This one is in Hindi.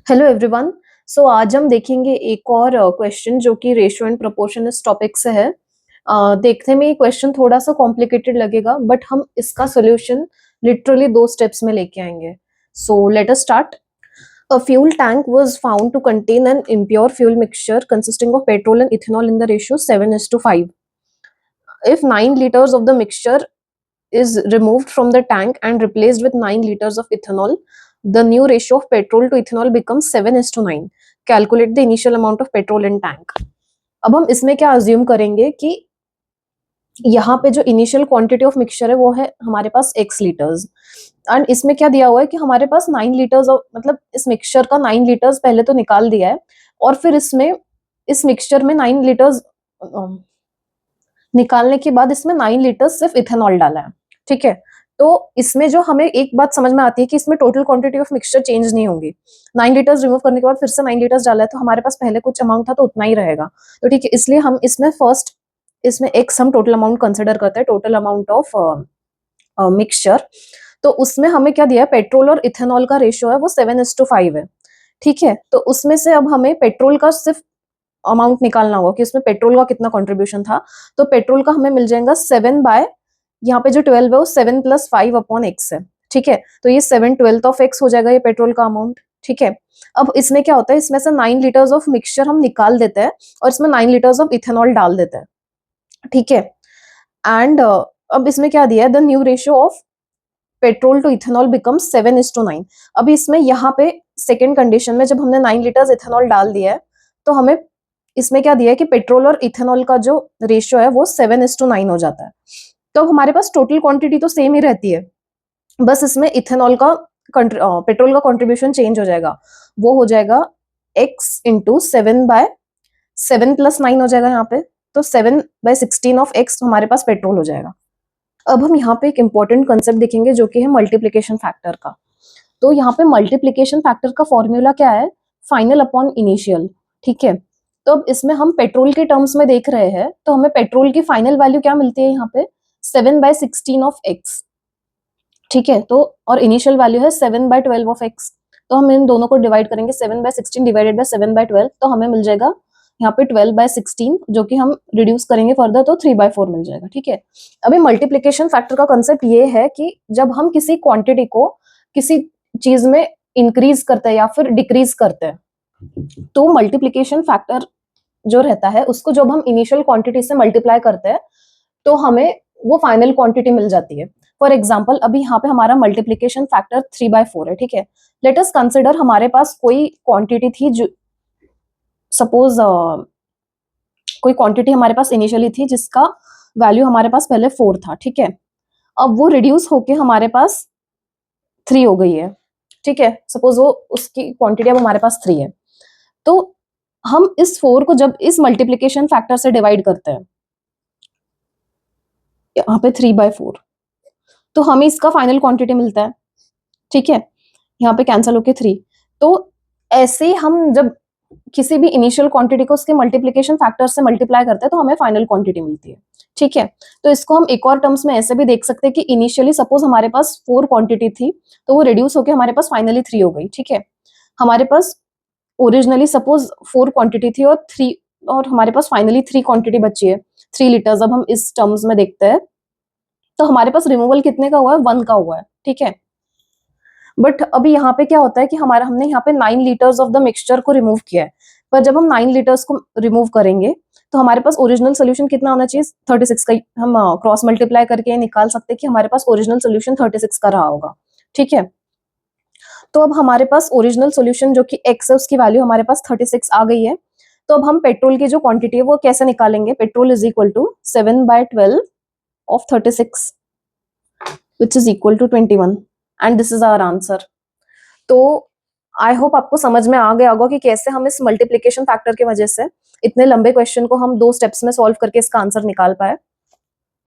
Hello everyone. सो आज हम देखेंगे एक और क्वेश्चन जो कि रेशियो एंड प्रोपोर्शन इस टॉपिक से है। देखने में ये क्वेश्चन थोड़ा सा कॉम्प्लिकेटेड लगेगा बट हम इसका सोल्यूशन लिटरली 2 स्टेप्स में लेके आएंगे। So let us start. A fuel tank was found to contain an impure fuel mixture consisting of petrol and ethanol in the ratio 7:5. If 9 liters of the mixture is removed from the tank and replaced with 9 liters of ethanol, the new ratio of petrol to ethanol becomes 7:9. Calculate the initial amount of petrol in tank. अब हम इसमें क्या अज्यूम करेंगे कि यहाँ पे जो इनिशियल क्वांटिटी ऑफ मिक्सचर है वो है हमारे पास x लीटर्स एंड इसमें क्या दिया हुआ है कि हमारे पास 9 लीटर्स मतलब इस मिक्सचर का 9 लीटर्स पहले तो निकाल दिया है और फिर इसमें इस मिक्सचर में 9 लीटर्स निकालने के बाद इसमें 9 लीटर्स सिर्फ इथेनॉल डाला है। ठीक है, तो इसमें जो हमें एक बात समझ में आती है कि इसमें total quantity of mixture change नहीं होगी। 9 लीटर्स रिमूव करने के बाद फिर से 9 लीटर्स डाला है तो हमारे पास पहले कुछ अमाउंट था तो उतना ही रहेगा। तो ठीक है, इसलिए हम इसमें फर्स्ट इसमें एक्स हम टोटल अमाउंट कंसिडर करते हैं, टोटल अमाउंट ऑफ मिक्सचर। तो उसमें हमें क्या दिया है, पेट्रोल और इथेनॉल का रेशियो है वो 7:5 है। ठीक है, तो उसमें से अब हमें पेट्रोल का सिर्फ अमाउंट निकालना होगा कि उसमें पेट्रोल का कितना कंट्रीब्यूशन था। तो पेट्रोल का हमें मिल जाएगा 7 बाय यहाँ पे जो 12 है वो 7 + 5 अपॉन एक्स है। ठीक है, तो ये 7/12 ऑफ एक्स हो जाएगा ये पेट्रोल का अमाउंट। ठीक है, अब इसमें क्या होता है, इसमें से 9 लीटर्स ऑफ मिक्सचर हम निकाल देते हैं और इसमें 9 लीटर्स ऑफ इथेनॉल डाल देते हैं। ठीक है, एंड अब इसमें क्या दिया है, the new ratio of petrol to ethanol becomes 7:9। अभी इसमें यहाँ पे सेकेंड कंडीशन में जब हमने 9 लीटर्स इथेनॉल डाल दिया है तो हमें इसमें क्या दिया है कि पेट्रोल और इथेनॉल का जो रेशियो है वो 7:9 हो जाता है। तो अब हमारे पास टोटल क्वांटिटी तो सेम ही रहती है, बस इसमें इथेनॉल का पेट्रोल का कंट्रीब्यूशन चेंज हो जाएगा। वो हो जाएगा x इंटू 7/7 + 9 हो जाएगा यहाँ पे, तो 7/16 ऑफ x हमारे पास पेट्रोल हो जाएगा। अब हम यहाँ पे एक इंपॉर्टेंट कंसेप्ट देखेंगे जो कि है मल्टीप्लीकेशन फैक्टर का। तो यहाँ पे मल्टीप्लीकेशन फैक्टर का फॉर्मूला क्या है, फाइनल अपॉन इनिशियल। ठीक है, तो अब इसमें हम पेट्रोल के टर्म्स में देख रहे हैं तो हमें पेट्रोल की फाइनल वैल्यू क्या मिलती है यहाँ पे, 7/16 ऑफ x। ठीक है, तो और इनिशियल वैल्यू है 7/12 ऑफ x। तो हम इन दोनों को डिवाइड करेंगे, 7/16 डिवाइडेड बाय 7/12, तो हमें मिल जाएगा यहाँ पे 12/16, जो कि हम रिड्यूस करेंगे फर्दर तो 3/4 मिल जाएगा। ठीक है, अभी मल्टीप्लीकेशन फैक्टर का कंसेप्ट ये है कि जब हम किसी क्वांटिटी को किसी चीज में इंक्रीज करते हैं या फिर डिक्रीज करते हैं तो मल्टीप्लीकेशन फैक्टर जो रहता है उसको जब हम इनिशियल क्वांटिटी से मल्टीप्लाई करते हैं तो हमें वो फाइनल क्वांटिटी मिल जाती है। फॉर एग्जाम्पल अभी यहाँ पे हमारा मल्टीप्लीकेशन फैक्टर 3/4 है। ठीक है, लेट अस कंसिडर हमारे पास कोई क्वांटिटी थी जो सपोज कोई क्वांटिटी हमारे पास इनिशियली थी जिसका वैल्यू हमारे पास पहले 4 था। ठीक है, अब वो रिड्यूस होके हमारे पास 3 हो गई है। ठीक है, सपोज वो उसकी क्वांटिटी अब हमारे पास 3 है, तो हम इस 4 को जब इस मल्टीप्लीकेशन फैक्टर से डिवाइड करते हैं यहाँ पे 3/4, तो हमें इसका फाइनल क्वांटिटी मिलता है। ठीक है, यहाँ पे कैंसिल होके 3। तो ऐसे हम जब किसी भी इनिशियल क्वांटिटी को उसके मल्टीप्लीकेशन फैक्टर से मल्टीप्लाई करते हैं तो हमें फाइनल क्वांटिटी मिलती है। ठीक है, तो इसको हम एक और टर्म्स में ऐसे भी देख सकते हैं कि इनिशियली सपोज हमारे पास 4 क्वांटिटी थी तो वो रिड्यूस होके हमारे पास फाइनली 3 हो गई। ठीक है, हमारे पास ओरिजिनली सपोज 4 क्वांटिटी थी और हमारे पास फाइनली 3 क्वांटिटी बची है, 3 लीटर्स। अब हम इस टर्म्स में देखते हैं तो हमारे पास रिमूवल कितने का हुआ है, 1 का हुआ है। ठीक है, बट अभी यहाँ पे क्या होता है कि हमने यहाँ पे 9 लीटर्स ऑफ द मिक्सचर को रिमूव किया है, पर जब हम 9 लीटर्स को रिमूव करेंगे तो हमारे पास ओरिजिनल सोल्यूशन कितना होना चाहिए, 36 का। हम क्रॉस मल्टीप्लाई करके निकाल सकते हैं कि हमारे पास ओरिजिनल सोल्यूशन 36 का रहा होगा। ठीक है, तो अब हमारे पास ओरिजिनल सोल्यूशन जो कि x है उसकी वैल्यू हमारे पास 36 आ गई है। तो अब हम पेट्रोल की जो क्वांटिटी है वो कैसे निकालेंगे, petrol is equal to 7/12 of 36 which is equal to 21 and this is our answer. तो आई होप आपको समझ में आ गया होगा कि कैसे हम इस मल्टीप्लीकेशन फैक्टर की वजह से इतने लंबे क्वेश्चन को हम 2 स्टेप्स में सॉल्व करके इसका आंसर निकाल पाए।